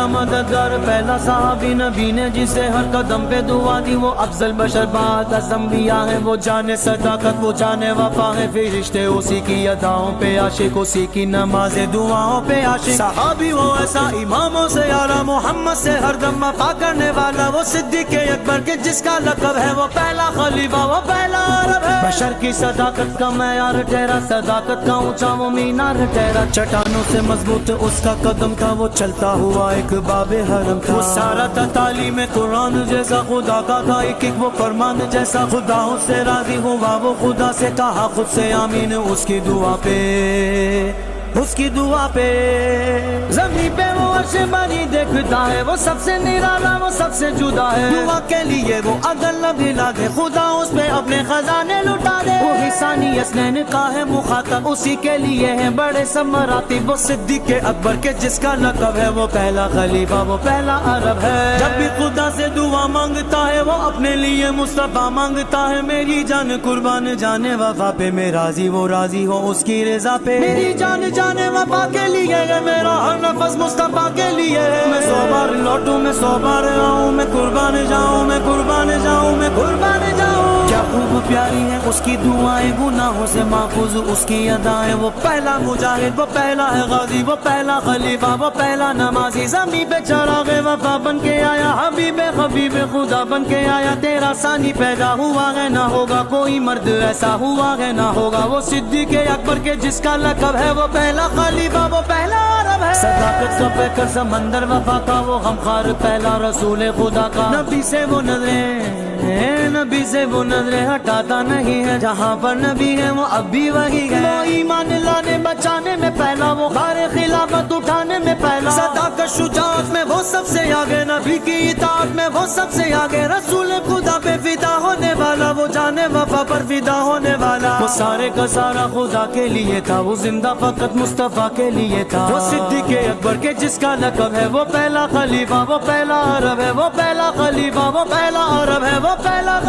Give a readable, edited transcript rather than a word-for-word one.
پہلا مددگار پہلا صحابی نبی نے جسے ہر قدم پہ دعا دی، وہ افضل بشر بعد از انبیاء ہے، وہ جانے صداقت وہ جانے وفا ہے، فرشتے اسی کی اداؤں پہ عاشق، اسی کی نماز دعاؤں پہ عاشق، صحابی وہ ایسا اماموں سے اعلیٰ، محمد سے ہر دم وفا کرنے والا، وہ صدیق اکبر کے جس کا لقب ہے، وہ پہلا خلیفہ وہ پہلا عرب ہے، بشر کی صداقت کا معیار ٹھہرا، صداقت کا اونچا وہ مینار ٹھہرا، چٹانوں سے مضبوط اس کا قدم تھا، وہ چلتا ہوا ایک باب حرم تھا، وہ سارا تھا تعلیم قرآن جیسا خدا کا تھا، ایک ایک وہ فرمان جیسا، خدا اس سے راضی ہوا، وہ خدا سے کہا خود سے آمین اس کی دعا پہ، اس کی دعا پہ، زمین پہ وہ عرش بانی دیکھتا ہے، وہ سب سے نرالا وہ سب سے جدا ہے، دعا کے لیے وہ اگر نہ بھلا دے، خدا اس پہ اپنے خزانے لٹا دے، وہی ثانی اسنین کا ہے مخاطب، اسی کے لیے ہیں بڑے سب مراتب، وہ صدیق اکبر کے جس کا لقب ہے، وہ پہلا خلیفہ وہ پہلا عرب ہے، جب بھی خدا سے دعا مانگتا ہے، وہ اپنے لیے مصطفیٰ مانگتا ہے، میری جان قربان جانے وفا پہ، میں راضی وہ راضی ہو اس کی رضا پہ، میری جان جانے وفا کے لیے ہے، میرا ہر نفس مصطفیٰ کے لیے ہے، میں 100 بار لوٹوں میں 100 بار آؤں، میں قربان جاؤں میں قربان جاؤں میں قربان جاؤں، کیا خوب پیاری ہے اس کی دعائیں، گناہوں سے محفوظ اس کی ادائیں، وہ پہلا مجاہد وہ پہلا ہے غازی، وہ پہلا خلیفہ وہ پہلا نمازی، زمین پہ چراغ وفا بن کے آیا، حبیب حبیب خدا بن کے آیا، تیرا ثانی پیدا ہوا ہے، نہ ہوگا کوئی مرد ایسا ہوا ہے، نہ ہوگا وہ صدیق اکبر کے جس کا لقب ہے، وہ پہلا خلیفہ وہ پہلا عرب ہے، صداقت کا پیکر سمندر وفا کا، وہ غمخوار پہلا رسول خدا کا، نبی سے وہ نبی سے وہ نظریں ہٹاتا نہیں ہے، جہاں پر نبی ہے وہ اب بھی وہی ہے، وہ ایمان لانے بچانے میں پہلا، وہ بار خلافت اٹھانے میں پہلا، صداقت شجاعت میں وہ سب سے آگے، نبی کی اطاعت میں وہ سب سے آگے، رسول خدا پہ فدا ہونے والا، وہ جانے وفا پر فدا ہونے والا، وہ سارے کا سارا خدا کے لیے تھا، وہ زندہ فقط مصطفیٰ کے لیے تھا، وہ صدیق اکبر کے جس کا لقب ہے، وہ پہلا خلیفہ وہ پہلا عرب ہے، وہ پہلا خلیفہ وہ پہلا عرب ہے، وہ پہلا